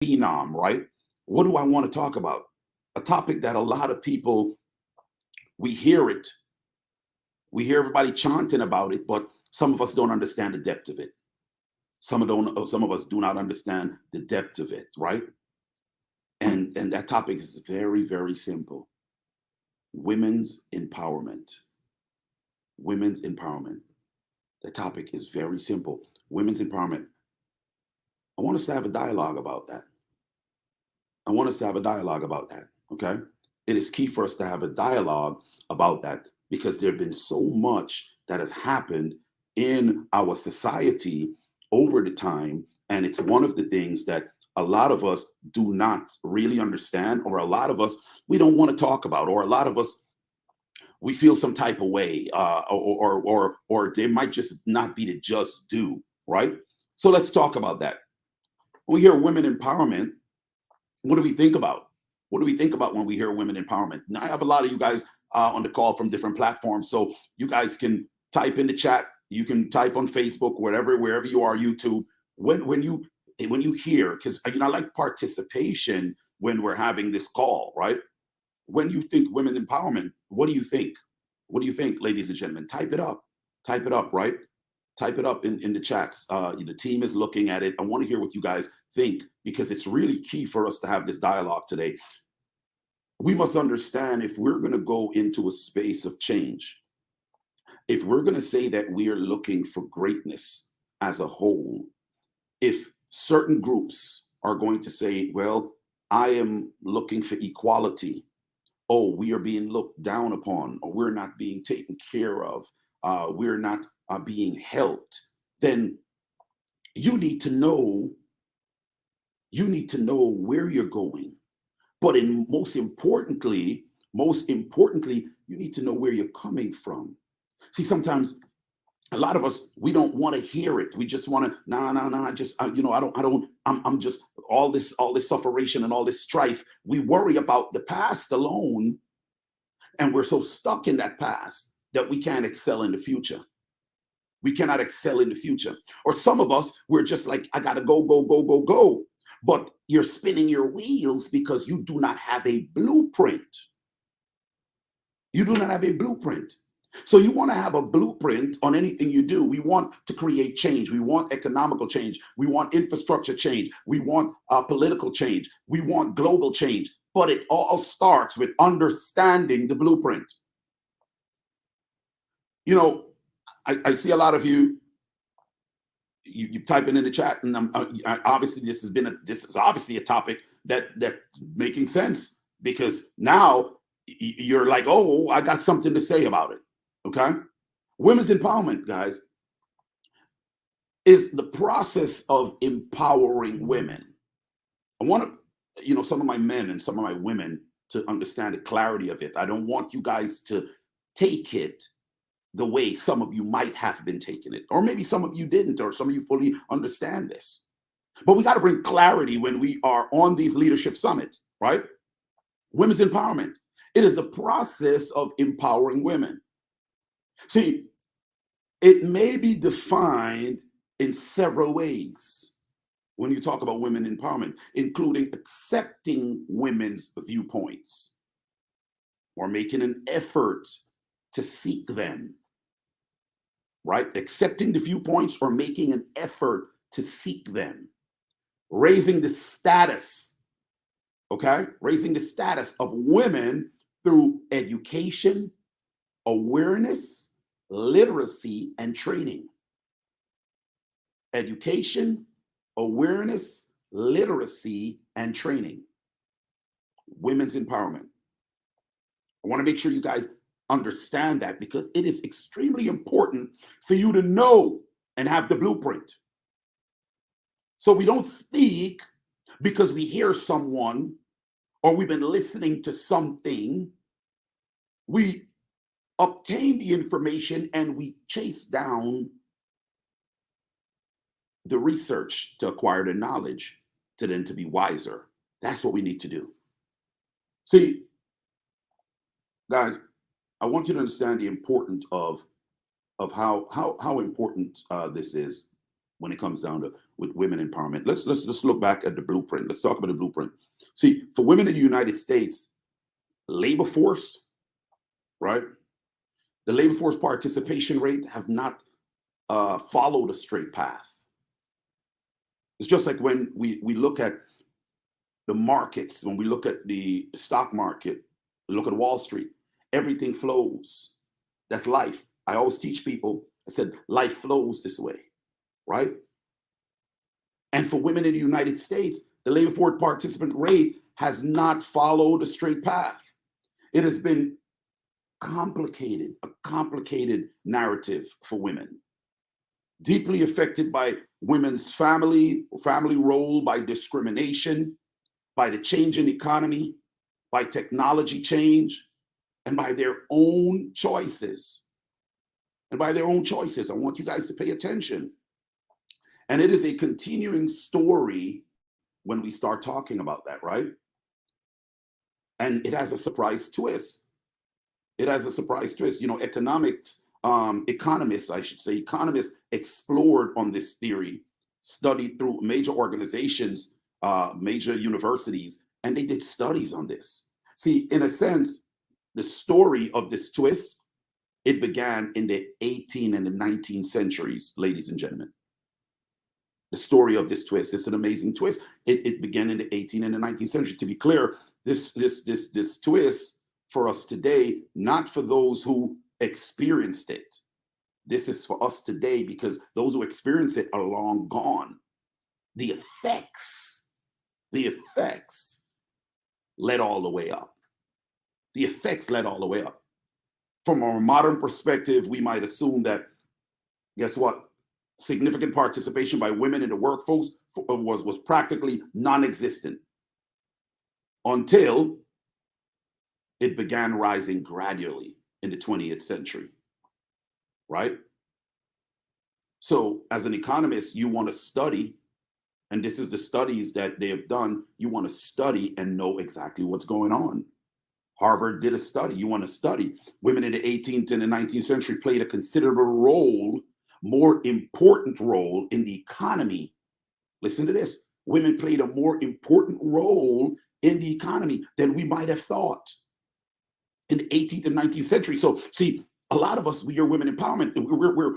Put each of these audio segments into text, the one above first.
phenom, right? What do I want to talk about? A topic that a lot of people, we hear it, we hear everybody chanting about it, but some of us don't understand the depth of it. Some of us do not understand the depth of it, right? And that topic is very, very simple. Women's empowerment. Women's empowerment. The topic is very simple. Women's empowerment. I want us to have a dialogue about that. I want us to have a dialogue about that. Okay. It is key for us to have a dialogue about that because there have been so much that has happened in our society over the time. And it's one of the things that a lot of us do not really understand, or a lot of us we don't want to talk about, or a lot of us we feel some type of way, or there might just not be the just do, right? So let's talk about that. When we hear women empowerment, what do we think about? What do we think about when we hear women empowerment? Now, I have a lot of you guys on the call from different platforms, so you guys can type in the chat. You can type on Facebook, wherever you are, YouTube. When you hear, because I like participation when we're having this call, right? When you think women empowerment, what do you think? What do you think, ladies and gentlemen? Type it up. Type it up, right? Type it up in the chats. The team is looking at it. I want to hear what you guys think because it's really key for us to have this dialogue today. We must understand if we're going to go into a space of change, if we're going to say that we are looking for greatness as a whole, if certain groups are going to say, well, I am looking for equality, oh, we are being looked down upon, or we're not being taken care of, we're not being helped, then you need to know, where you're going. But most importantly, you need to know where you're coming from. See, sometimes a lot of us we don't want to hear it. We just want to nah. Just I'm just all this sufferation and all this strife. We worry about the past alone, and we're so stuck in that past that we can't excel in the future. We cannot excel in the future. Or some of us, we're just like, I gotta go, go, go, go, go. But you're spinning your wheels because you do not have a blueprint. You do not have a blueprint. So you want to have a blueprint on anything you do. We want to create change. We want economical change. We want infrastructure change. We want political change. We want global change. But it all starts with understanding the blueprint. You know, I see a lot of you type it in the chat, and obviously this is obviously a topic that's making sense because now you're like, oh, I got something to say about it. Okay, women's empowerment, guys, is the process of empowering women. I want some of my men and some of my women to understand the clarity of it. I don't want you guys to take it the way some of you might have been taking it, or maybe some of you didn't, or some of you fully understand this. But we got to bring clarity when we are on these leadership summits, right? Women's empowerment. It is the process of empowering women. See, it may be defined in several ways when you talk about women empowerment, including accepting women's viewpoints or making an effort to seek them, right? Accepting the viewpoints or making an effort to seek them. Raising the status, okay? Raising the status of women through education, awareness, literacy, and training. Education, awareness, literacy, and training. Women's empowerment. I want to make sure you guys understand that because it is extremely important for you to know and have the blueprint. So we don't speak because we hear someone or we've been listening to something. We obtain the information and we chase down the research to acquire the knowledge to then to be wiser. That's what we need to do. See, guys, I want you to understand the importance of how important this is when it comes down to with women empowerment. Let's look back at the blueprint. Let's talk about the blueprint. See, for women in the United States, labor force, right? The labor force participation rate have not followed a straight path. It's just like when we look at the markets, when we look at the stock market, we look at Wall Street, everything flows. That's life. I always teach people, I said, life flows this way, right? And for women in the United States, the labor force participant rate has not followed a straight path. It has been complicated, a complicated narrative for women, deeply affected by women's family role, by discrimination, by the change in economy, by technology change, and by their own choices. And by their own choices, I want you guys to pay attention. And it is a continuing story when we start talking about that, right? And it has a surprise twist. It has a surprise twist. You know, economists, I should say, economists explored on this theory, studied through major organizations, major universities, and they did studies on this. See, in a sense, the story of this twist, it began in the 18th and the 19th centuries, ladies and gentlemen. The story of this twist, it's an amazing twist. It began in the 18th and the 19th century. To be clear, this twist for us today, not for those who experienced it. This is for us today because those who experienced it are long gone. The effects led all the way up. The effects led all the way up. From a modern perspective, we might assume that, guess what? Significant participation by women in the workforce was practically non-existent until it began rising gradually in the 20th century, right? So as an economist, you want to study, and this is the studies that they have done, you want to study and know exactly what's going on. Harvard did a study. You want to study. Women in the 18th and the 19th century played a considerable role, more important role in the economy. Listen to this. Women played a more important role in the economy than we might have thought in the 18th and 19th century. So see, a lot of us, we hear women empowerment,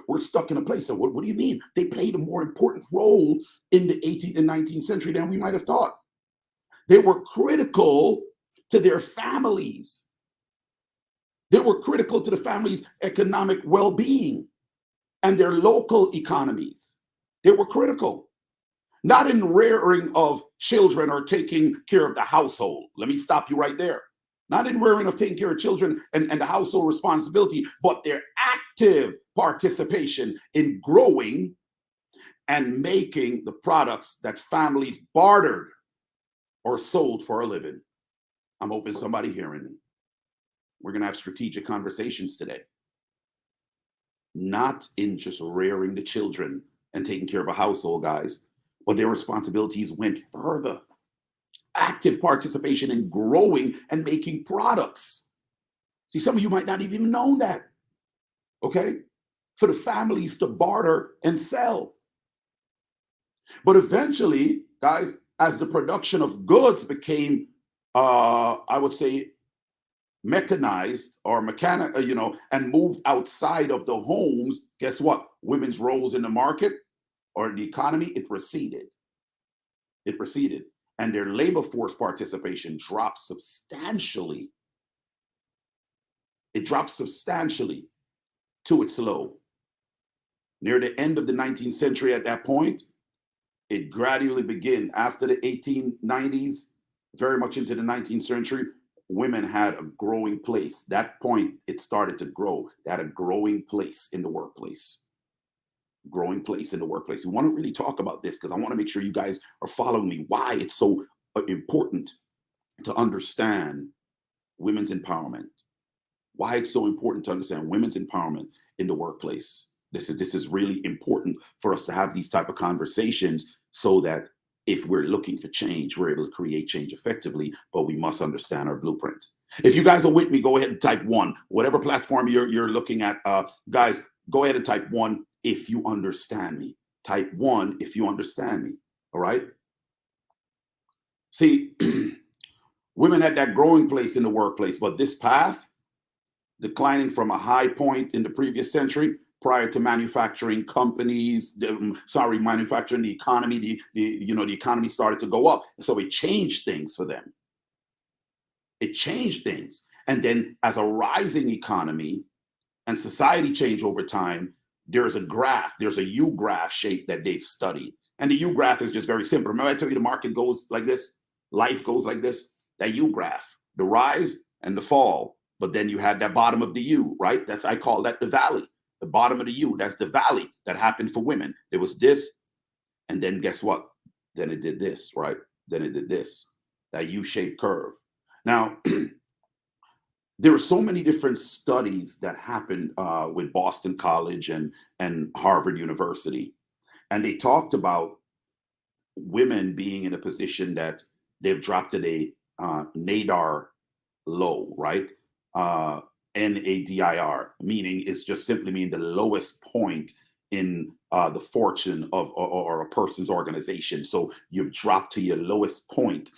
we're stuck in a place. So what do you mean? They played a more important role in the 18th and 19th century than we might have thought. They were critical to their families. They were critical to the family's economic well-being and their local economies. They were critical, not in rearing of children or taking care of the household. Let me stop you right there. Not in rearing of taking care of children and the household responsibility, but their active participation in growing and making the products that families bartered or sold for a living. I'm hoping somebody hearing me. We're going to have strategic conversations today. Not in just rearing the children and taking care of a household, guys, but their responsibilities went further. Active participation in growing and making products. See, some of you might not even know that, okay? For the families to barter and sell. But eventually, guys, as the production of goods became, I would say, mechanized or and moved outside of the homes, guess what? Women's roles in the market or the economy, it receded. It receded. And their labor force participation dropped substantially. It dropped substantially to its low. Near the end of the 19th century at that point, it gradually began. After the 1890s, very much into the 19th century, women had a growing place. That point, it started to grow. They had a growing place in the workplace. Growing place in the workplace. We want to really talk about this because I want to make sure you guys are following me. Why it's so important to understand women's empowerment. Why it's so important to understand women's empowerment in the workplace. This is really important for us to have these type of conversations so that if we're looking for change, we're able to create change effectively, but we must understand our blueprint. If you guys are with me, go ahead and type 1. Whatever platform you're looking at, guys, go ahead and type 1 if you understand me. Type 1 if you understand me. All right. See, women had that growing place in the workplace, but this path, declining from a high point in the previous century prior to manufacturing companies, manufacturing the economy, the economy started to go up. So it changed things for them. It changed things. And then as a rising economy and society change over time, there's a graph, there's a U graph shape that they've studied. And the U graph is just very simple. Remember I told you the market goes like this, life goes like this, that U graph, the rise and the fall. But then you had that bottom of the U, right? I call that the valley. The bottom of the U, that's the valley that happened for women. There was this, and then guess what? Then it did this, right? Then it did this, that U-shaped curve. Now, there are so many different studies that happened with Boston College and Harvard University, and they talked about women being in a position that they've dropped at a nadir low, right? Uh, NADIR, meaning it's just simply mean the lowest point in the fortune of or a person's organization. So you've dropped to your lowest point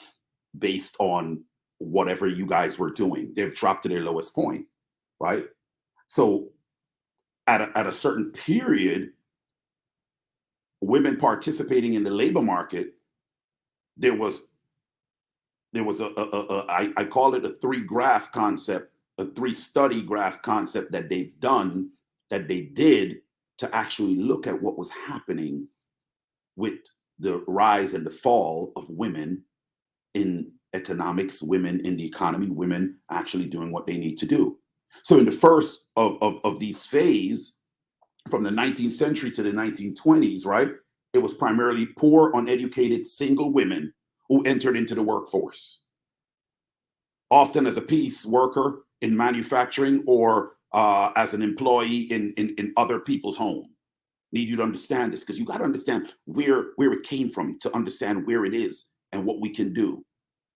based on whatever you guys were doing. They've dropped to their lowest point, right? So at a certain period, women participating in the labor market, there was I call it a three graph concept, a three study graph concept that they've done, that they did to actually look at what was happening with the rise and the fall of women in economics, women in the economy, women actually doing what they need to do. So in the first of these phase, from the 19th century to the 1920s, right? It was primarily poor, uneducated, single women who entered into the workforce, often as a piece worker in manufacturing or as an employee in other people's home. Need you to understand this, because you got to understand where it came from to understand where it is and what we can do,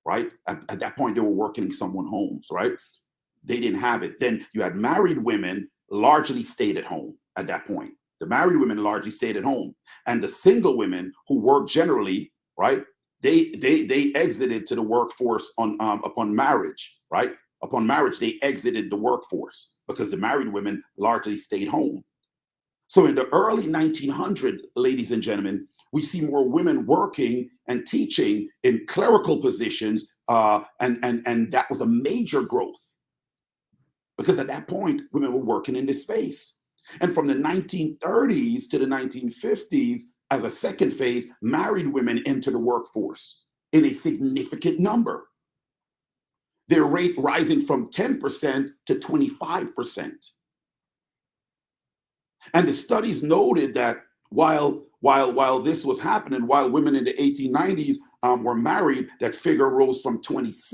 right? At that point, they were working in someone's homes, right? They didn't have it. Then you had married women largely stayed at home at that point. The married women largely stayed at home, and the single women who worked generally, right? They exited to the workforce on upon marriage, right? Upon marriage, they exited the workforce because the married women largely stayed home. So in the early 1900s, ladies and gentlemen, we see more women working and teaching in clerical positions, and that was a major growth because at that point, women were working in this space. And from the 1930s to the 1950s, as a second phase, married women enter the workforce in a significant number. Their rate rising from 10% to 25%. And the studies noted that while this was happening, while women in the 1890s were married, that figure rose from 26%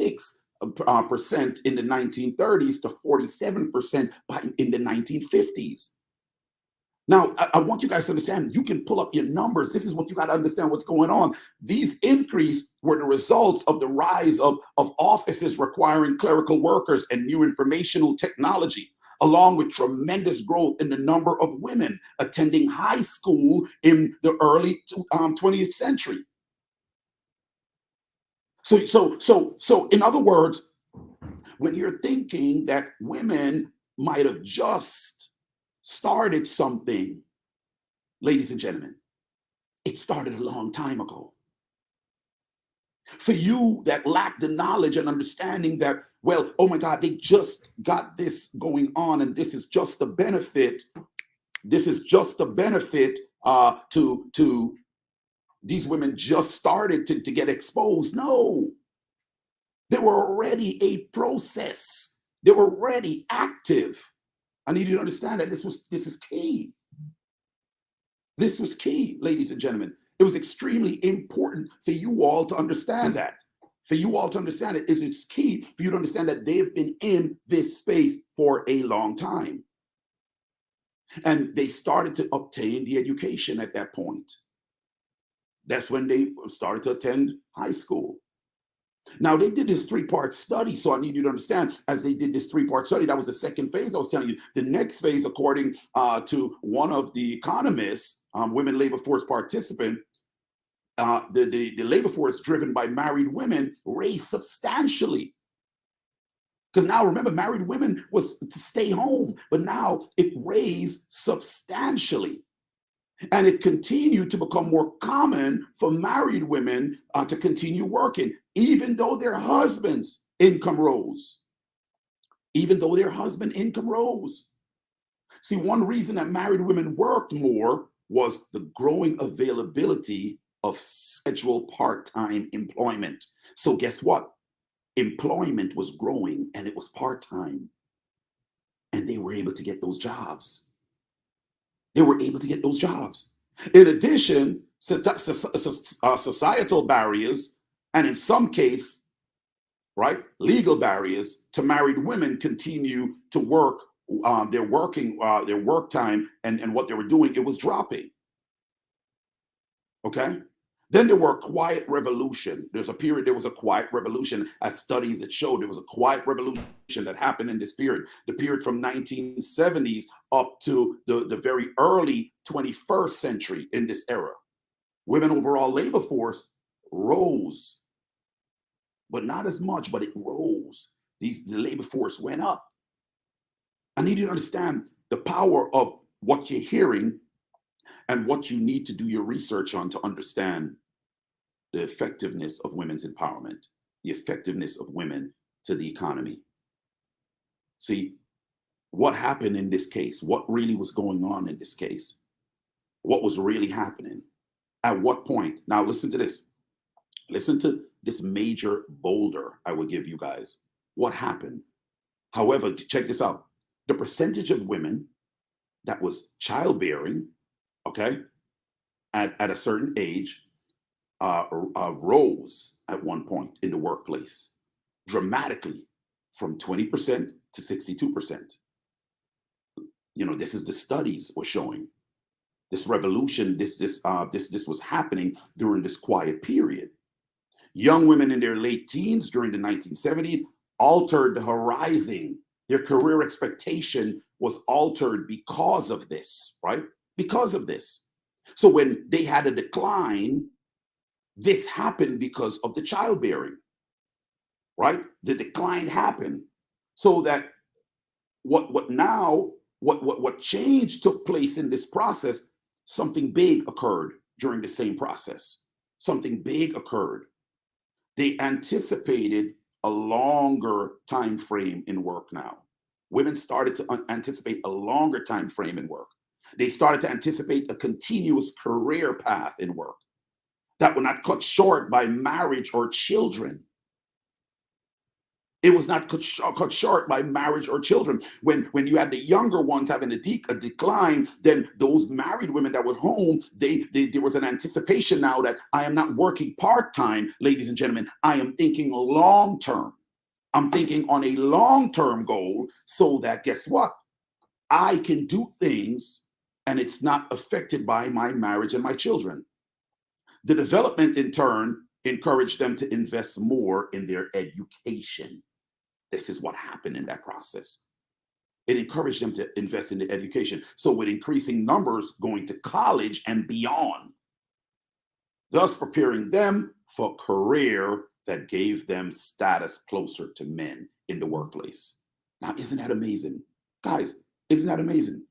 in the 1930s to 47% in the 1950s. Now, I want you guys to understand, you can pull up your numbers. This is what you got to understand what's going on. These increase were the results of the rise of offices requiring clerical workers and new informational technology, along with tremendous growth in the number of women attending high school in the early 20th century. So in other words, when you're thinking that women might have just started something, ladies and gentlemen, it started a long time ago. For you that lack the knowledge and understanding that, well, oh my God, they just got this going on, and this is just a benefit. This is just a benefit to these women just started to get exposed. No, they were already a process. They were already active. I need you to understand that this is key. This was key, ladies and gentlemen. It was extremely important for you all to understand that. For you all to understand it, it's key for you to understand that they've been in this space for a long time. And they started to obtain the education at that point. That's when they started to attend high school. Now, they did this three-part study, so I need you to understand, as they did this three-part study, that was the second phase I was telling you. The next phase, according to one of the economists, women labor force participant, the labor force driven by married women raised substantially. Because now remember, married women was to stay home, but now it raised substantially. And it continued to become more common for married women to continue working, even though their husband's income rose. Even though their husband income rose. See, one reason that married women worked more was the growing availability of scheduled part-time employment. So guess what? Employment was growing and it was part-time. And they were able to get those jobs. They were able to get those jobs. In addition, societal barriers, and in some case, right, legal barriers to married women continue to work. Their work time and what they were doing, it was dropping. Okay. Then there were a quiet revolution. There was a quiet revolution, as studies that showed there was a quiet revolution that happened in this period, the period from 1970s up to the very early 21st century in this era. Women overall labor force rose, but not as much, but it rose. The labor force went up. I need you to understand the power of what you're hearing and what you need to do your research on to understand the effectiveness of women's empowerment, the effectiveness of women to the economy. See, what happened in this case? What really was going on in this case? What was really happening? At what point? Now, listen to this. Listen to this major boulder I will give you guys. What happened? However, check this out. The percentage of women that was childbearing, okay, at a certain age, rose at one point in the workplace dramatically from 20% to 62%. You know, this is the studies were showing. This revolution, this was happening during this quiet period. Young women in their late teens during the 1970s altered the horizon. Their career expectation was altered because of this, right? Because of this. So when they had a decline, this happened because of the childbearing, right? The decline happened. So that what change took place in this process, something big occurred during the same process. Something big occurred. They anticipated a longer time frame in work now. Women started to anticipate a longer time frame in work. They started to anticipate a continuous career path in work that were not cut short by marriage or children. It was not cut short by marriage or children. When you had the younger ones having a decline, then those married women that were home, there was an anticipation now that I am not working part-time, ladies and gentlemen. I am thinking long-term. I'm thinking on a long-term goal so that, guess what? I can do things and it's not affected by my marriage and my children. The development, in turn, encouraged them to invest more in their education. This is what happened in that process. It encouraged them to invest in their education. So with increasing numbers going to college and beyond, thus preparing them for a career that gave them status closer to men in the workplace. Now, isn't that amazing? Guys, isn't that amazing?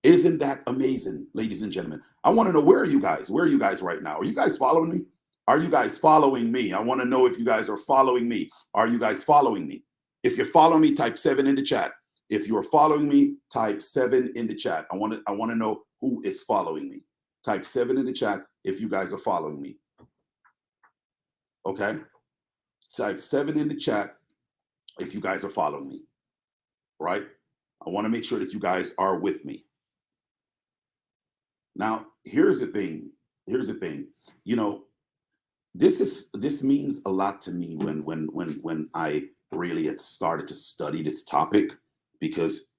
Isn't that amazing, ladies and gentlemen? I want to know, where are you guys? Where are you guys right now? Are you guys following me? Are you guys following me? I want to know if you guys are following me. Are you guys following me? If you're following me, type 7 in the chat. If you are following me, type 7 in the chat. I want to know who is following me. Type 7 in the chat if you guys are following me. Okay? Type 7 in the chat if you guys are following me. Right? I want to make sure that you guys are with me. Now, here's the thing. Here's the thing. You know, this means a lot to me when I really had started to study this topic, because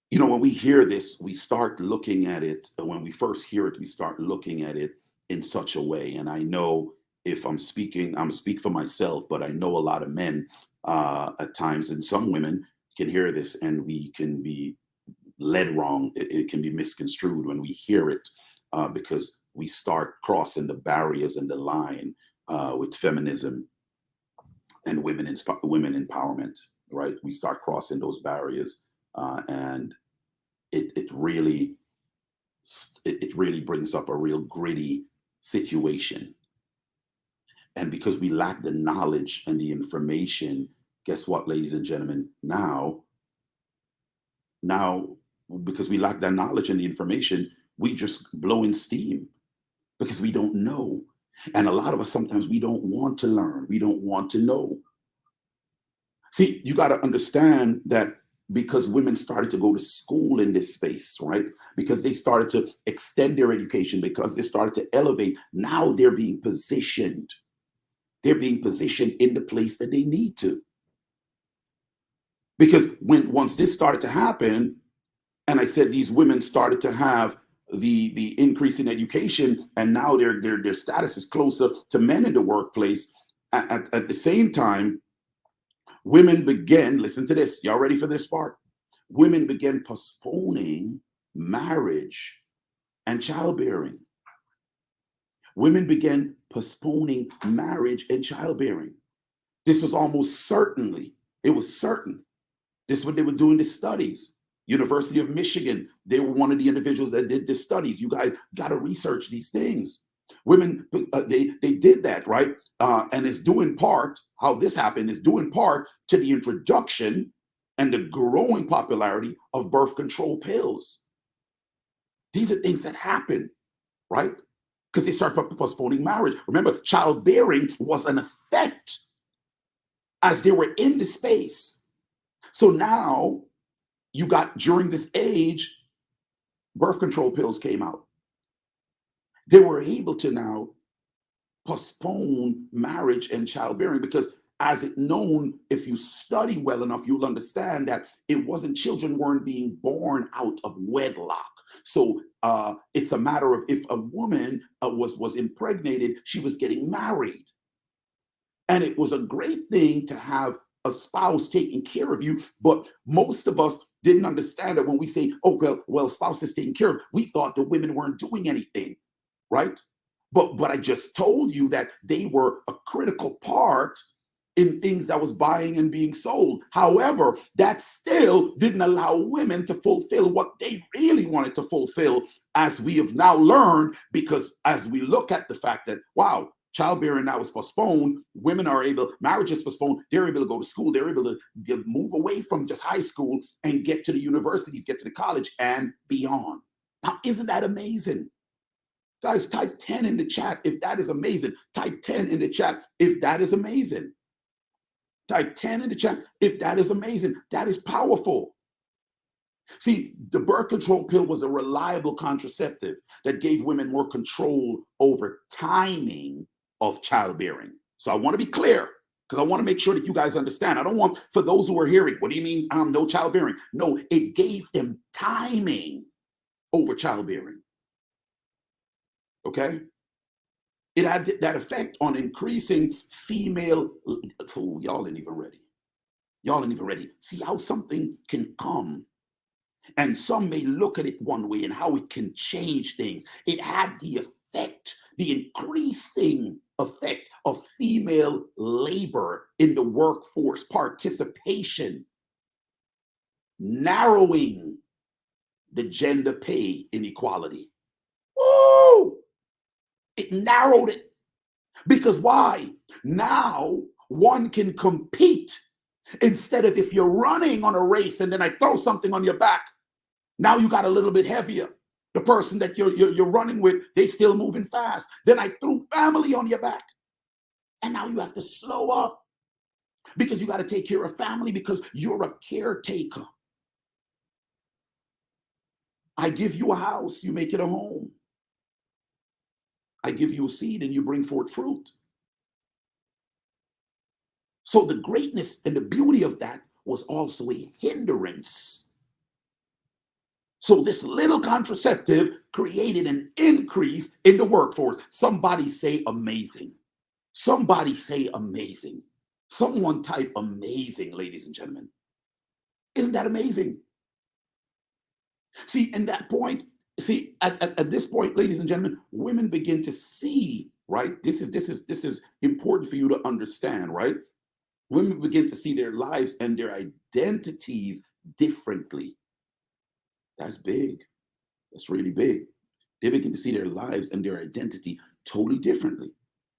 you know, when we hear this, we start looking at it. When we first hear it, we start looking at it in such a way. And I know if I'm speak for myself, but I know a lot of men at times, and some women can hear this, and we can be led wrong. It can be misconstrued when we hear it, because we start crossing the barriers and the line with feminism and women empowerment. Right? We start crossing those barriers, and it really it really brings up a real gritty situation. And because we lack the knowledge and the information, guess what, ladies and gentlemen? Now, because we lack that knowledge and the information, we just blow in steam because we don't know. And a lot of us sometimes we don't want to learn, we don't want to know. See, you got to understand that because women started to go to school in this space, right? Because they started to extend their education, because they started to elevate, now they're being positioned. They're being positioned in the place that they need to. Because once this started to happen, and I said these women started to have the increase in education, and now their status is closer to men in the workplace. At the same time, women began, listen to this, y'all ready for this part? Women began postponing marriage and childbearing. Women began postponing marriage and childbearing. This was almost certainly, it was certain. This is what they were doing the studies. University of Michigan, they were one of the individuals that did the studies. You guys got to research these things. Women, they did that, right? And it's due in part, how this happened is due in part to the introduction and the growing popularity of birth control pills. These are things that happen, right? Because they start postponing marriage. Remember, childbearing was an effect as they were in the space. So now you got, during this age, birth control pills came out. They were able to now postpone marriage and childbearing because, as it known, if you study well enough, you'll understand that it wasn't, children weren't being born out of wedlock. So it's a matter of, if a woman was impregnated, she was getting married. And it was a great thing to have a spouse taking care of you. But most of us didn't understand that when we say, oh, well, spouse is taking care of, we thought the women weren't doing anything, right? But I just told you that they were a critical part in things that was buying and being sold. However, that still didn't allow women to fulfill what they really wanted to fulfill, as we have now learned, because as we look at the fact that, wow, childbearing now is postponed, women are able, marriage is postponed, they're able to go to school, they're able to move away from just high school and get to the universities, get to the college and beyond. Now, isn't that amazing? Guys, type 10 in the chat if that is amazing. Type 10 in the chat if that is amazing. Type 10 in the chat if that is amazing. That is powerful. See, the birth control pill was a reliable contraceptive that gave women more control over timing of childbearing. So I want to be clear, because I want to make sure that you guys understand. I don't want, for those who are hearing, what do you mean no childbearing? No, it gave them timing over childbearing. Okay? It had that effect on increasing female, oh, y'all ain't even ready. Y'all ain't even ready. See how something can come, and some may look at it one way and how it can change things. It had the effect, the increasing effect of female labor in the workforce, participation, narrowing the gender pay inequality. Woo! It narrowed it. Because why? Now one can compete, instead of, if you're running on a race and then I throw something on your back, now you got a little bit heavier. The person that you're running with, they still moving fast. Then I threw family on your back. And now you have to slow up because you got to take care of family, because you're a caretaker. I give you a house, you make it a home. I give you a seed and you bring forth fruit. So the greatness and the beauty of that was also a hindrance. So this little contraceptive created an increase in the workforce. Somebody say amazing. Somebody say amazing. Someone type amazing, ladies and gentlemen. Isn't that amazing? See, in that point, see, at this point, ladies and gentlemen, women begin to see, right? This is important for you to understand, right? Women begin to see their lives and their identities differently. That's big. That's really big. They begin to see their lives and their identity totally differently,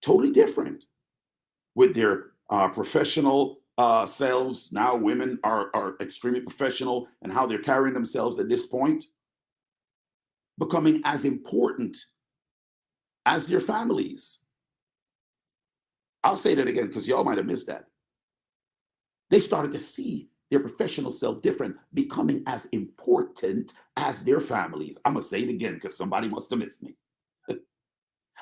totally different with their professional selves. Now, women are extremely professional and how they're carrying themselves at this point, becoming as important as their families. I'll say that again because y'all might have missed that. They started to see their professional self different, becoming as important as their families. I'm going to say it again because somebody must have missed me.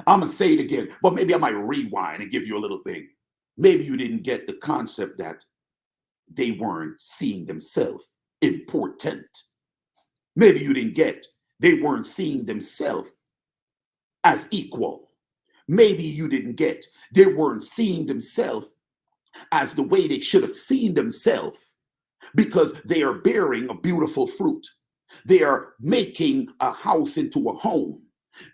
I'm going to say it again, but maybe I might rewind and give you a little thing. Maybe you didn't get the concept that they weren't seeing themselves important. Maybe you didn't get they weren't seeing themselves as equal. Maybe you didn't get they weren't seeing themselves as the way they should have seen themselves because they are bearing a beautiful fruit. They are making a house into a home.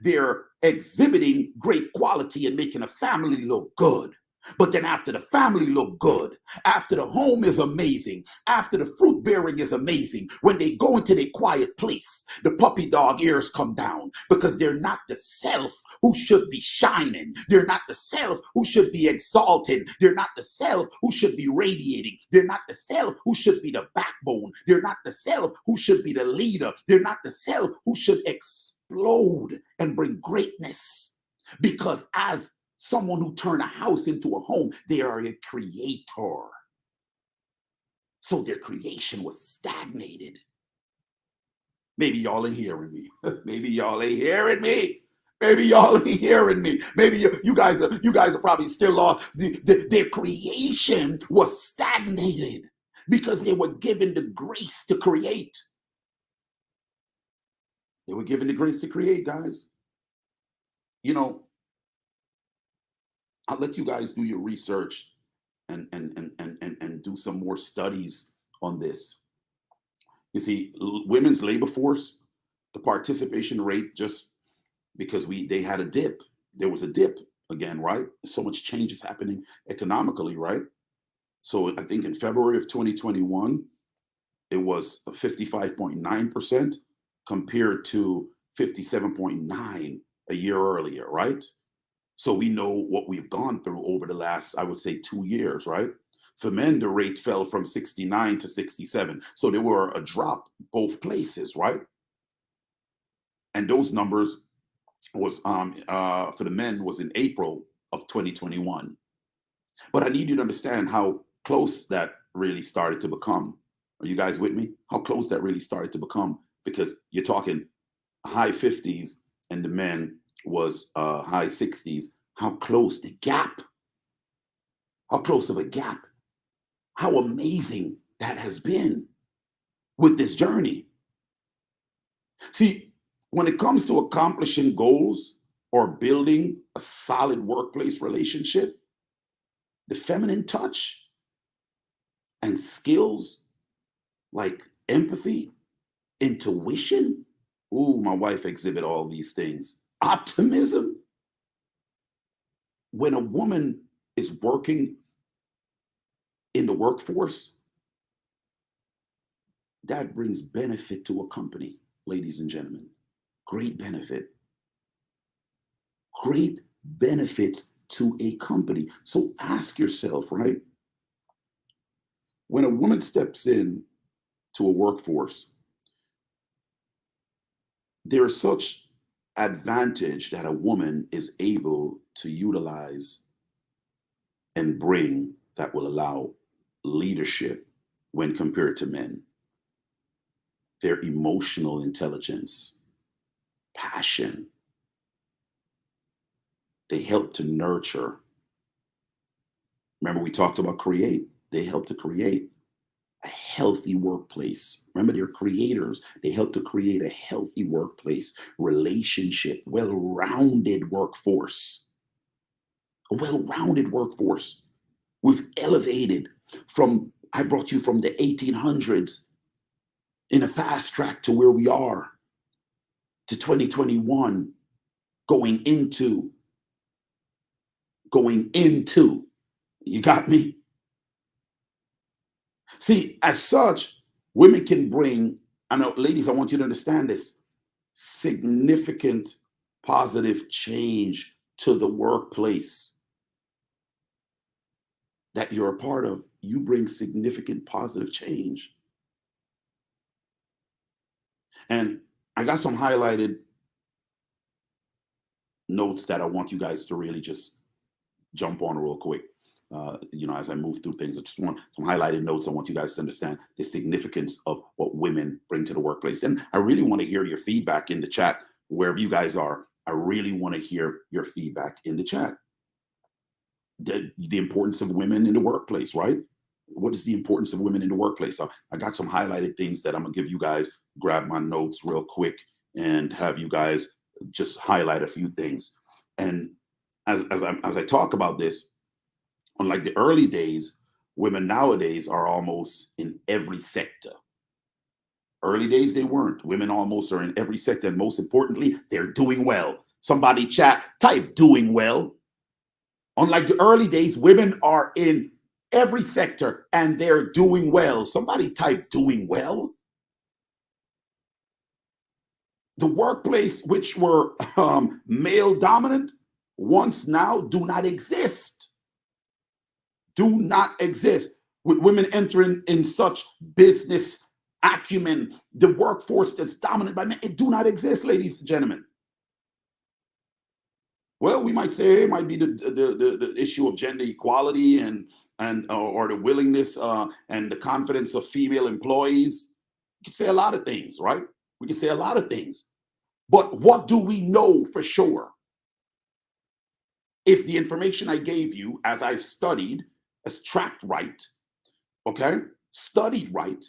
They're exhibiting great quality and making a family look good. But then after the family look good, after the home is amazing, after the fruit bearing is amazing, when they go into their quiet place, the puppy dog ears come down because they're not the self who should be shining. They're not the self who should be exalted. They're not the self who should be radiating. They're not the self who should be the backbone. They're not the self who should be the leader. They're not the self who should explode and bring greatness. Because as someone who turned a house into a home, they are a creator. So their creation was stagnated. Maybe y'all ain't hearing me. Maybe y'all ain't hearing me. Maybe y'all ain't hearing me. Maybe you guys are probably still lost. Their creation was stagnated because they were given the grace to create. They were given the grace to create, guys. You know, I'll let you guys do your research and do some more studies on this. You see, women's labor force, the participation rate, just because they had a dip. There was a dip again, right? So much change is happening economically, right? So I think in February of 2021, it was 55.9% compared to 57.9 a year earlier, right? So we know what we've gone through over the last, I would say, 2 years, right? For men, the rate fell from 69 to 67. So there were a drop both places, right? And those numbers was for the men was in April of 2021. But I need you to understand how close that really started to become. Are you guys with me? How close that really started to become? Because you're talking high 50s and the men was high 60s. How close the gap? How close of a gap? How amazing that has been with this journey. See, when it comes to accomplishing goals or building a solid workplace relationship, the feminine touch and skills like empathy, intuition. Ooh, my wife exhibit all these things. Optimism. When a woman is working in the workforce, that brings benefit to a company, ladies and gentlemen. Great benefit. Great benefit to a company. So ask yourself, right? When a woman steps in to a workforce, there is such advantage that a woman is able to utilize and bring that will allow leadership when compared to men. Their emotional intelligence, passion, they help to nurture. Remember, we talked about create. They help to create a healthy workplace. Remember, they're creators. They help to create a healthy workplace, relationship, well rounded workforce. a well-rounded workforce. We've elevated from, I brought you from the 1800s in a fast track to where we are to 2021, going into, you got me? See, as such, women can bring, I know, ladies, I want you to understand this, significant positive change to the workplace that you're a part of. You bring significant positive change. And I got some highlighted notes that I want you guys to really just jump on real quick. As I move through things, I just want some highlighted notes. I want you guys to understand the significance of what women bring to the workplace. And I really want to hear your feedback in the chat, wherever you guys are. I really want to hear your feedback in the chat. The importance of women in the workplace, right? What is the importance of women in the workplace? I got some highlighted things that I'm gonna give you guys, grab my notes real quick and have you guys just highlight a few things. And as I talk about this, unlike the early days, women nowadays are almost in every sector. Early days, they weren't. Women almost are in every sector. And most importantly, they're doing well. Somebody chat, type doing well. Unlike the early days, women are in every sector and they're doing well. Somebody type doing well. The workplace, which were male dominant, once now do not exist. Do not exist. With women entering in such business acumen, the workforce that's dominant by men, it do not exist, ladies and gentlemen. Well, we might say it might be the issue of gender equality and or the willingness and the confidence of female employees. We can say a lot of things, right? We can say a lot of things. But what do we know for sure? If the information I gave you, as I've studied, as tracked right, okay, studied right,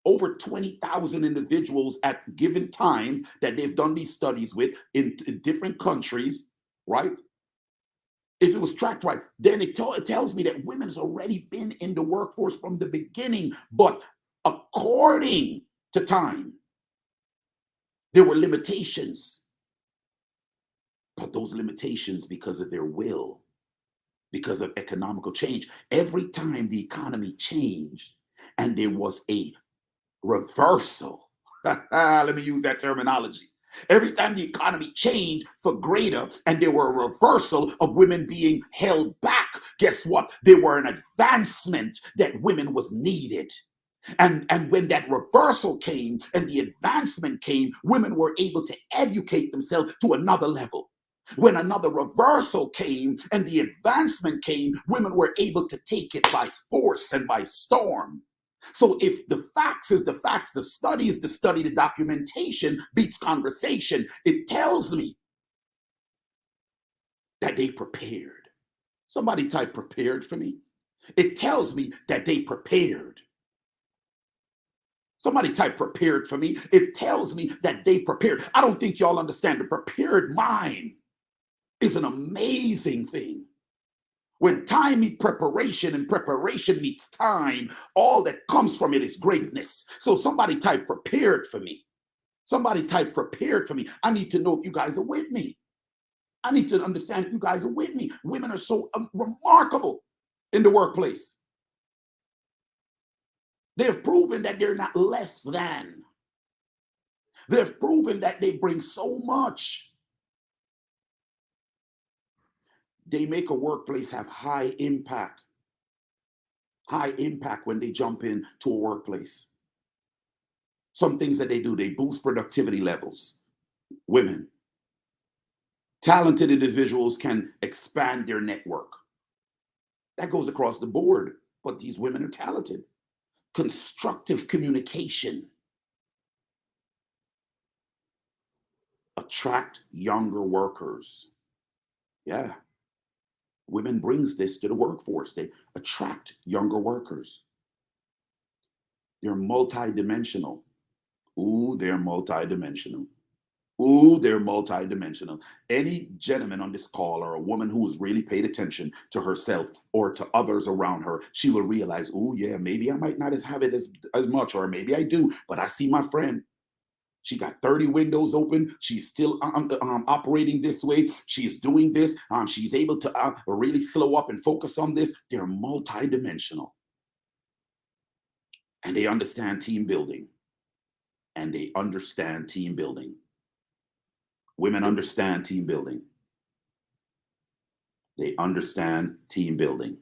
over 20,000 individuals at given times that they've done these studies with in different countries, right? If it was tracked right, then it tells me that women's already been in the workforce from the beginning. But according to time, there were limitations. But those limitations, because of their will, because of economical change, every time the economy changed and there was a reversal, let me use that terminology. Every time the economy changed for greater and there were a reversal of women being held back, guess what? There were an advancement that women was needed. And when that reversal came and the advancement came, women were able to educate themselves to another level. When another reversal came and the advancement came, women were able to take it by force and by storm. So if the facts is the facts, the study is the study, the documentation beats conversation, it tells me that they prepared. Somebody type prepared for me. It tells me that they prepared. Somebody type prepared for me. It tells me that they prepared. I don't think y'all understand. The prepared mind is an amazing thing. When time meets preparation and preparation meets time, all that comes from it is greatness. So somebody type prepared for me. Somebody type prepared for me. I need to know if you guys are with me. I need to understand if you guys are with me. Women are so remarkable in the workplace. They've proven that they're not less than. They've proven that they bring so much. They make a workplace have high impact. High impact when they jump into a workplace. Some things that they do, they boost productivity levels. Women. Talented individuals can expand their network. That goes across the board, but these women are talented. Constructive communication. Attract younger workers. Yeah. Women brings this to the workforce. They attract younger workers. They're multidimensional. Ooh, they're multidimensional. Ooh, they're multidimensional. Any gentleman on this call or a woman who has really paid attention to herself or to others around her, she will realize, oh yeah, maybe I might not have it as much, or maybe I do, but I see my friend. She got 30 windows open. She's still operating this way. She's doing this. She's able to really slow up and focus on this. They're multidimensional and they understand team building. And they understand team building. Women understand team building. They understand team building.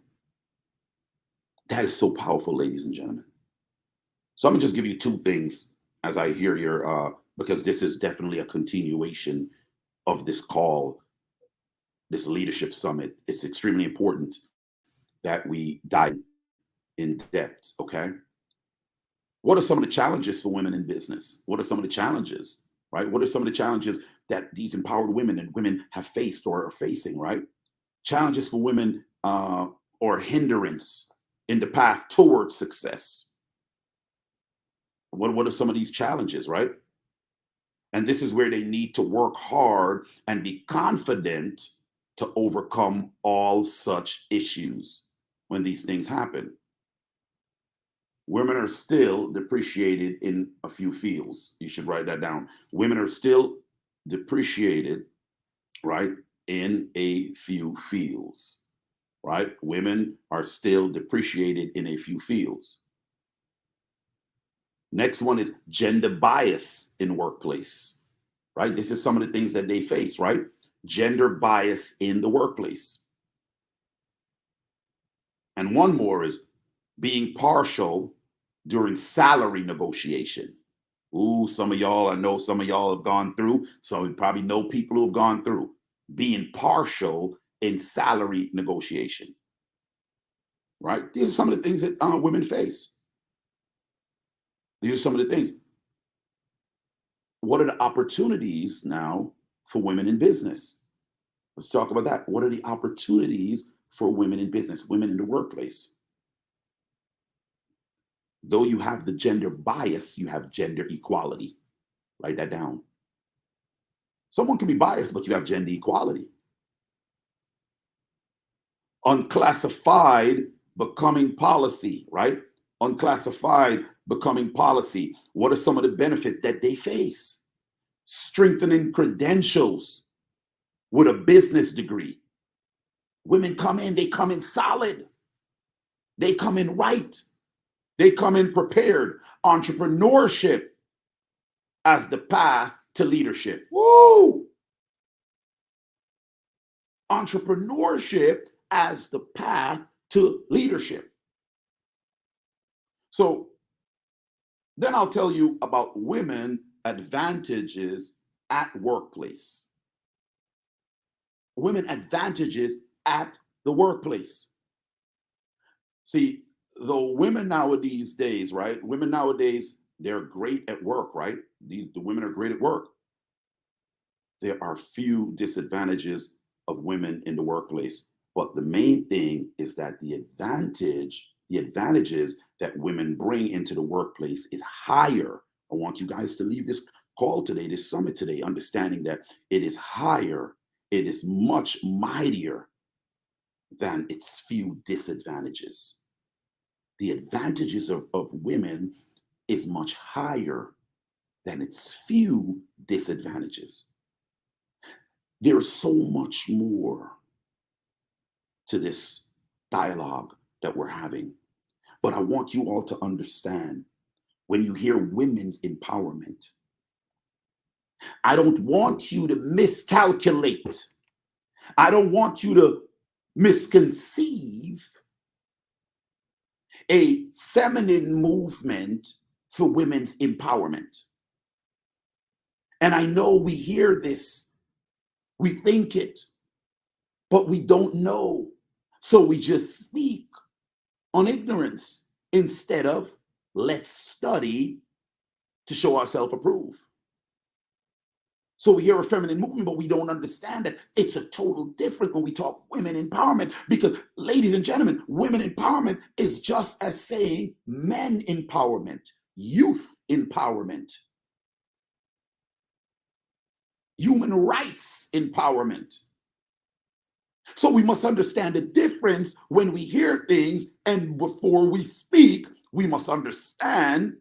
That is so powerful, ladies and gentlemen. So I'm gonna just give you two things as I hear your because this is definitely a continuation of this call, this leadership summit. It's extremely important that we dive in depth. Okay. What are some of the challenges for women in business? What are some of the challenges, right? What are some of the challenges that these empowered women and women have faced or are facing, right? Challenges for women or hindrance in the path towards success. What are some of these challenges, right? And this is where they need to work hard and be confident to overcome all such issues when these things happen. Women are still depreciated in a few fields. You should write that down. Women are still depreciated, right, in a few fields, right? Women are still depreciated in a few fields. Next one is gender bias in workplace, right? This is some of the things that they face, right? Gender bias in the workplace. And one more is being partial during salary negotiation. Ooh, some of y'all, I know some of y'all have gone through, so we probably know people who have gone through being partial in salary negotiation, right? These are some of the things that women face. These are some of the things. What are the opportunities now for women in business? Let's talk about that. What are the opportunities for women in business, women in the workplace? Though you have the gender bias, you have gender equality. Write that down. Someone can be biased, but you have gender equality. Unclassified becoming policy, right? Unclassified becoming policy. What are some of the benefits that they face? Strengthening credentials with a business degree. Women come in, they come in solid. They come in right. They come in prepared. Entrepreneurship as the path to leadership. Woo! Entrepreneurship as the path to leadership. So then I'll tell you about women advantages at workplace. Women advantages at the workplace. See, the women nowadays days, right? Women nowadays, they're great at work, right? The women are great at work. There are few disadvantages of women in the workplace. But the main thing is that the advantages that women bring into the workplace is higher. I want you guys to leave this call today, this summit today, understanding that it is higher, it is much mightier than its few disadvantages. The advantages of women is much higher than its few disadvantages. There is so much more to this dialogue that we're having. But I want you all to understand when you hear women's empowerment, I don't want you to miscalculate. I don't want you to misconceive a feminine movement for women's empowerment. And I know we hear this, we think it, but we don't know. So we just speak on ignorance instead of let's study to show ourselves approved. So we hear a feminine movement, but we don't understand that it's a total different when we talk women empowerment. Because, ladies and gentlemen, women empowerment is just as saying men empowerment, youth empowerment. human rights empowerment. So we must understand the difference when we hear things, and before we speak, we must understand,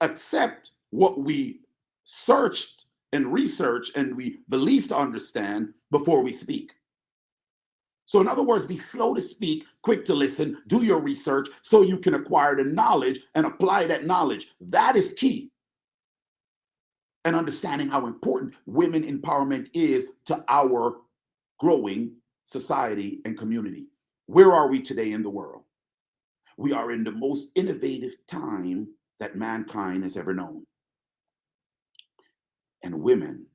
accept what we searched and researched and we believe to understand before we speak. So, in other words, be slow to speak, quick to listen, do your research so you can acquire the knowledge and apply that knowledge. That is key. And understanding how important women empowerment is to our growing society and community. Where are we today in the world? We are in the most innovative time that mankind has ever known. And women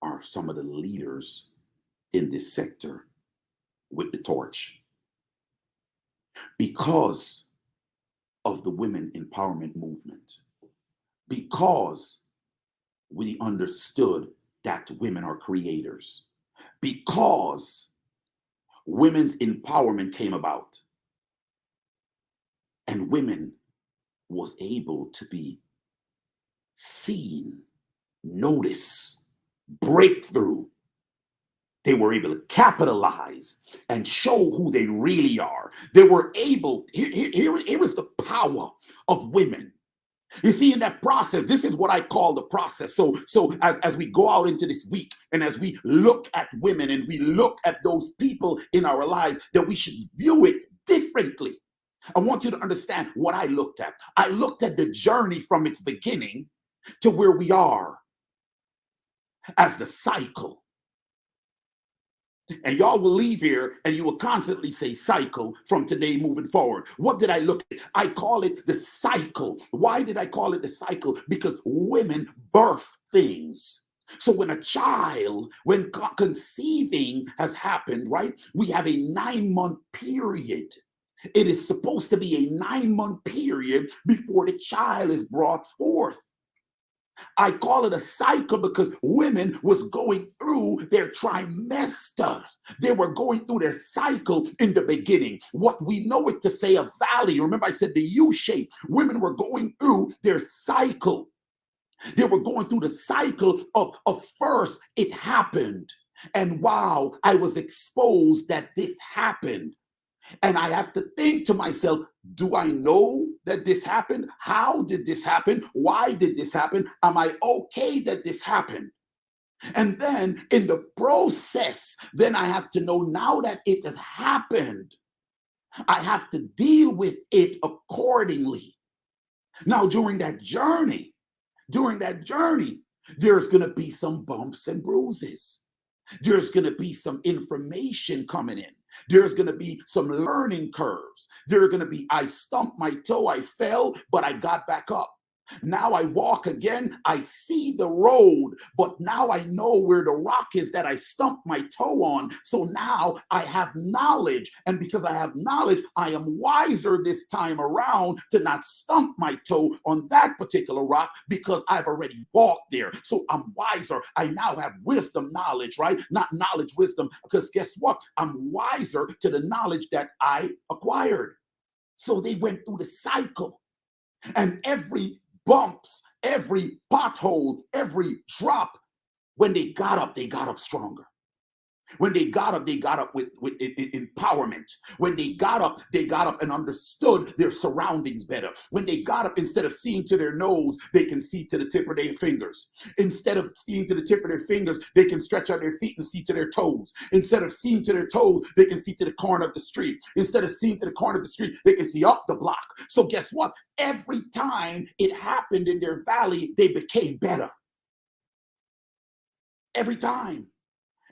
are some of the leaders in this sector with the torch because of the women empowerment movement, because we understood that women are creators, because women's empowerment came about and women was able to be seen, noticed, breakthrough. They were able to capitalize and show who they really are. They were able, here is the power of women. You see, in that process, this is what I call the process. So as we go out into this week and as we look at women and we look at those people in our lives, that we should view it differently. I want you to understand what I looked at. I looked at the journey from its beginning to where we are as the cycle. And y'all will leave here and you will constantly say cycle from today moving forward. What did I look at? I call it the cycle. Why did I call it the cycle? Because women birth things. So when a child, when conceiving has happened, right, we have a 9-month period. It is supposed to be a 9-month period before the child is brought forth. I call it a cycle because women was going through their trimester. They were going through their cycle in the beginning. What we know it to say a valley. Remember I said the U shape. Women were going through their cycle. They were going through the cycle of first it happened. And wow, I was exposed that this happened. And I have to think to myself, do I know that this happened? How did this happen? Why did this happen? Am I okay that this happened? And then in the process, then I have to know now that it has happened, I have to deal with it accordingly. Now, during that journey, there's going to be some bumps and bruises. There's going to be some information coming in. There's going to be some learning curves. There are going to be, I stumped my toe, I fell, but I got back up. Now I walk again, I see the road, but now I know where the rock is that I stumped my toe on. So now I have knowledge. And because I have knowledge, I am wiser this time around to not stump my toe on that particular rock because I've already walked there. So I'm wiser. I now have wisdom, knowledge, right? Not knowledge, wisdom, because guess what? I'm wiser to the knowledge that I acquired. So they went through the cycle. And every bumps, every pothole, every drop, when they got up stronger. When they got up with empowerment. When they got up and understood their surroundings better. When they got up, instead of seeing to their nose, they can see to the tip of their fingers. Instead of seeing to the tip of their fingers, they can stretch out their feet and see to their toes. Instead of seeing to their toes, they can see to the corner of the street. Instead of seeing to the corner of the street, they can see up the block. So guess what? Every time it happened in their valley, they became better. Every time.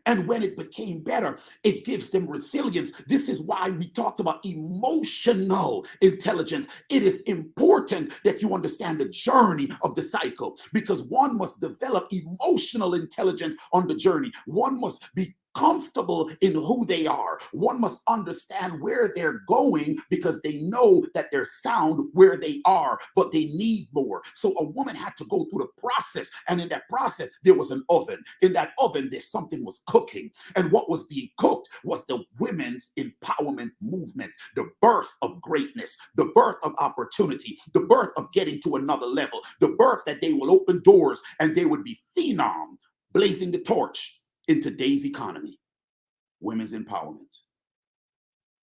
And when it became better, it gives them resilience. This is why we talked about emotional intelligence. It is important that you understand the journey of the cycle because one must develop emotional intelligence on the journey. One must be comfortable in who they are. One must understand where they're going because they know that they're sound where they are, but they need more. So a woman had to go through the process. And in that process, there was an oven. In that oven, there's something was cooking. And what was being cooked was the women's empowerment movement, the birth of greatness, the birth of opportunity, the birth of getting to another level, the birth that they will open doors and they would be phenom, blazing the torch in today's economy, women's empowerment.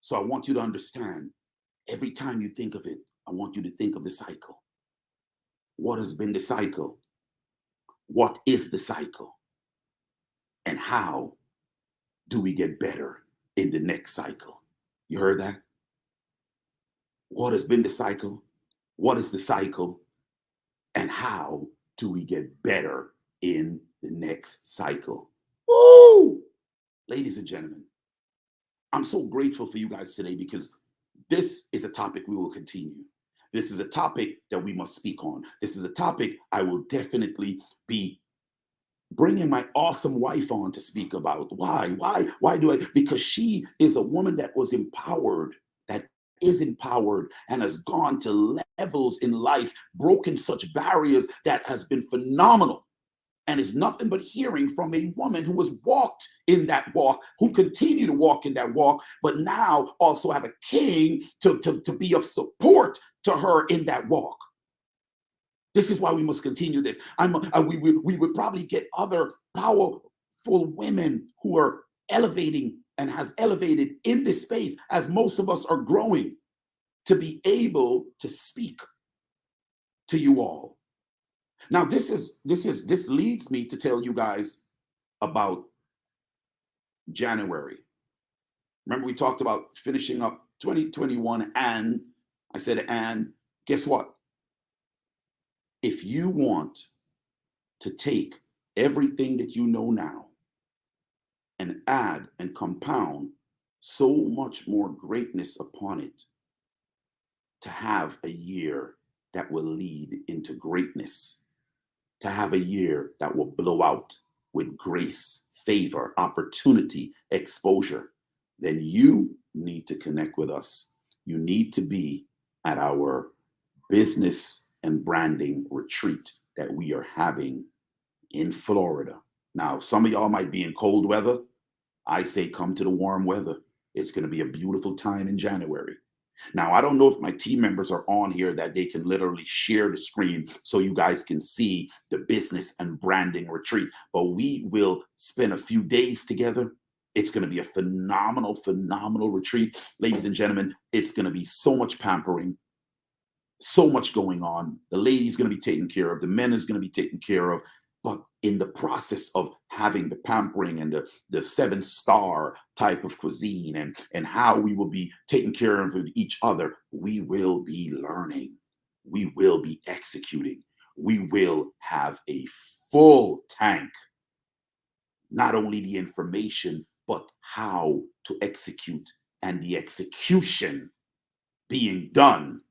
So I want you to understand, every time you think of it, I want you to think of the cycle. What has been the cycle? What is the cycle? And how do we get better in the next cycle? You heard that? What has been the cycle? What is the cycle? And how do we get better in the next cycle? Woo! Ladies and gentlemen, I'm so grateful for you guys today because this is a topic we will continue. This is a topic that we must speak on. This is a topic I will definitely be bringing my awesome wife on to speak about. Why? Why do I? Because she is a woman that was empowered, that is empowered and has gone to levels in life, broken such barriers that has been phenomenal. And it's nothing but hearing from a woman who has walked in that walk, who continue to walk in that walk, but now also have a king to be of support to her in that walk. This is why we must continue this. We would probably get other powerful women who are elevating and has elevated in this space as most of us are growing to be able to speak to you all. Now, this leads me to tell you guys about January. Remember, we talked about finishing up 2021, and I said, and guess what? If you want to take everything that you know now and add and compound so much more greatness upon it, to have a year that will lead into greatness, to have a year that will blow out with grace, favor, opportunity, exposure, then you need to connect with us. You need to be at our business and branding retreat that we are having in Florida. Now, some of y'all might be in cold weather. I say come to the warm weather. It's going to be a beautiful time in January. Now, I don't know if my team members are on here that they can literally share the screen so you guys can see the business and branding retreat, but we will spend a few days together. It's going to be a phenomenal, phenomenal retreat. Ladies and gentlemen, it's going to be so much pampering, so much going on. The lady's going to be taken care of. The men is going to be taken care of. But in the process of having the pampering and the 7-star type of cuisine and how we will be taking care of each other, we will be learning. We will be executing. We will have a full tank, not only the information, but how to execute and the execution being done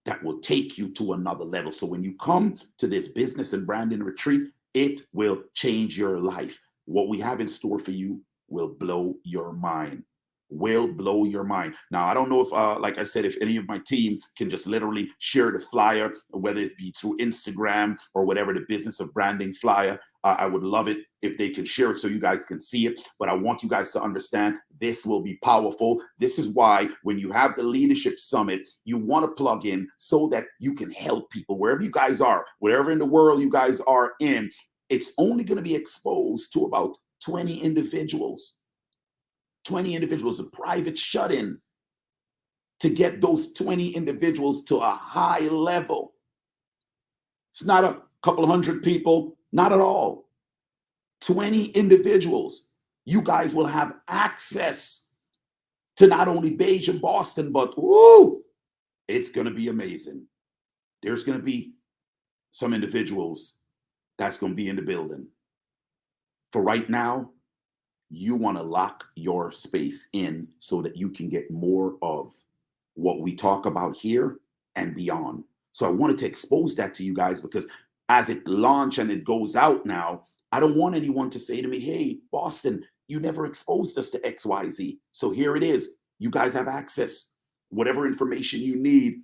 that will take you to another level. So when you come to this business and branding retreat, it will change your life. What we have in store for you will blow your mind. Will blow your mind. Now, I don't know if, like I said, if any of my team can just literally share the flyer, whether it be through Instagram or whatever, the business of branding flyer. I would love it if they can share it so you guys can see it. But I want you guys to understand this will be powerful. This is why when you have the leadership summit, you want to plug in so that you can help people wherever you guys are, wherever in the world you guys are in. It's only going to be exposed to about 20 individuals. 20 individuals, a private shut-in to get those 20 individuals to a high level. It's not a couple of hundred people, not at all. 20 individuals. You guys will have access to not only Beige and Boston, but woo, it's going to be amazing. There's going to be some individuals that's going to be in the building. For right now, you want to lock your space in so that you can get more of what we talk about here and beyond. So I wanted to expose that to you guys because as it launches and it goes out now, I don't want anyone to say to me, hey, Boston, You never exposed us to XYZ. So here it is. You guys have access. Whatever information you need,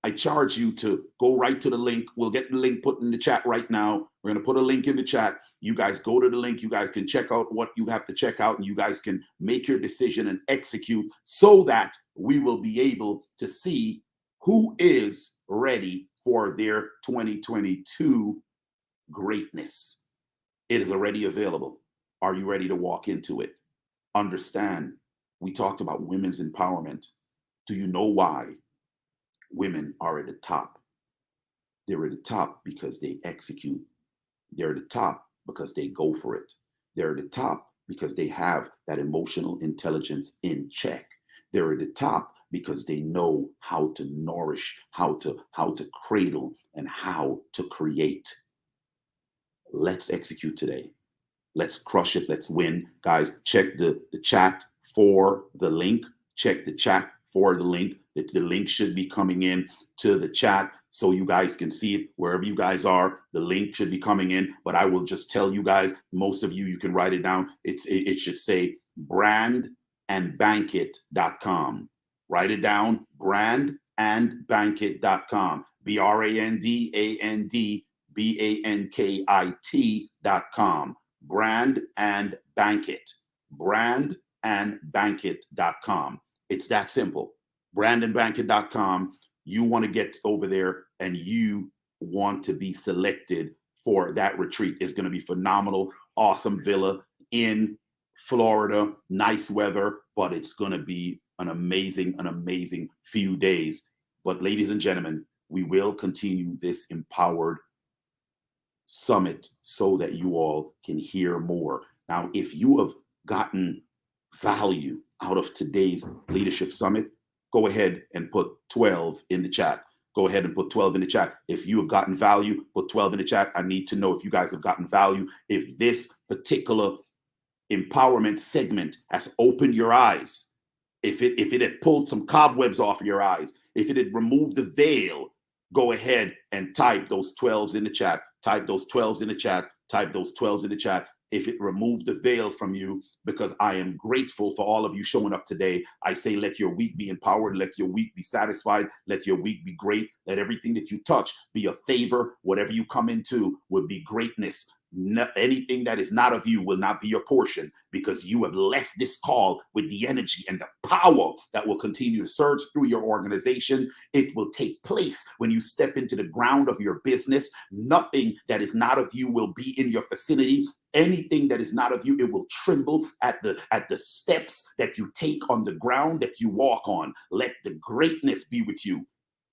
I charge you to go right to the link. We'll get the link put in the chat right now. We're going to put a link in the chat. You guys go to the link. You guys can check out what you have to check out, and you guys can make your decision and execute so that we will be able to see who is ready for their 2022 greatness. It is already available. Are you ready to walk into it? Understand, we talked about women's empowerment. Do you know why women are at the top? They're at the top because they execute. They're at the top because they go for it. They're at the top because they have that emotional intelligence in check. They're at the top because they know how to nourish, how to cradle, and how to create. Let's execute today. Let's crush it. Let's win. Guys, check the chat for the link. Check the chat for the link. The link should be coming in to the chat so you guys can see it wherever you guys are. The link should be coming in, but I will just tell you guys, most of you, you can write it down. It should say brandandbankit.com. Write it down, brandandbankit.com. brandandbankit.com. Brand and Bankit. Brandandbankit.com. It's that simple. Brandandbankit.com. You want to get over there and you want to be selected for that retreat. It's going to be phenomenal. Awesome villa in Florida. Nice weather, but it's going to be an amazing few days. But ladies and gentlemen, we will continue this empowered summit so that you all can hear more. Now, if you have gotten value out of today's leadership summit, go ahead and put 12 in the chat. Go ahead and put 12 in the chat. If you have gotten value, put 12 in the chat. I need to know if you guys have gotten value. If this particular empowerment segment has opened your eyes, if it had pulled some cobwebs off of your eyes, if it had removed the veil, go ahead and type those 12s in the chat. Type those 12s in the chat. Type those 12s in the chat. If it removed the veil from you, because I am grateful for all of you showing up today. I say, let your week be empowered. Let your week be satisfied. Let your week be great. Let everything that you touch be a favor. Whatever you come into will be greatness. Anything that is not of you will not be your portion, because you have left this call with the energy and the power that will continue to surge through your organization. It will take place when you step into the ground of your business. Nothing that is not of you will be in your vicinity. Anything that is not of you, it will tremble at the steps that you take on the ground that you walk on. Let the greatness be with you.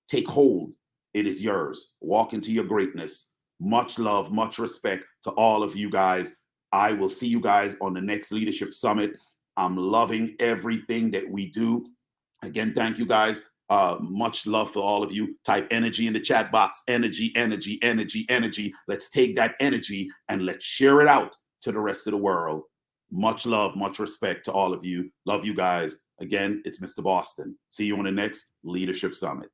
Take hold. It is yours. Walk into your greatness. Much love, much respect to all of you guys. I will see you guys on the next Leadership Summit. I'm loving everything that we do. Again, thank you guys. Much love for all of you. Type energy in the chat box. Energy, energy, energy, energy. Let's take that energy and let's share it out to the rest of the world. Much love, much respect to all of you. Love you guys. Again, it's Mr. Boston. See you on the next Leadership Summit.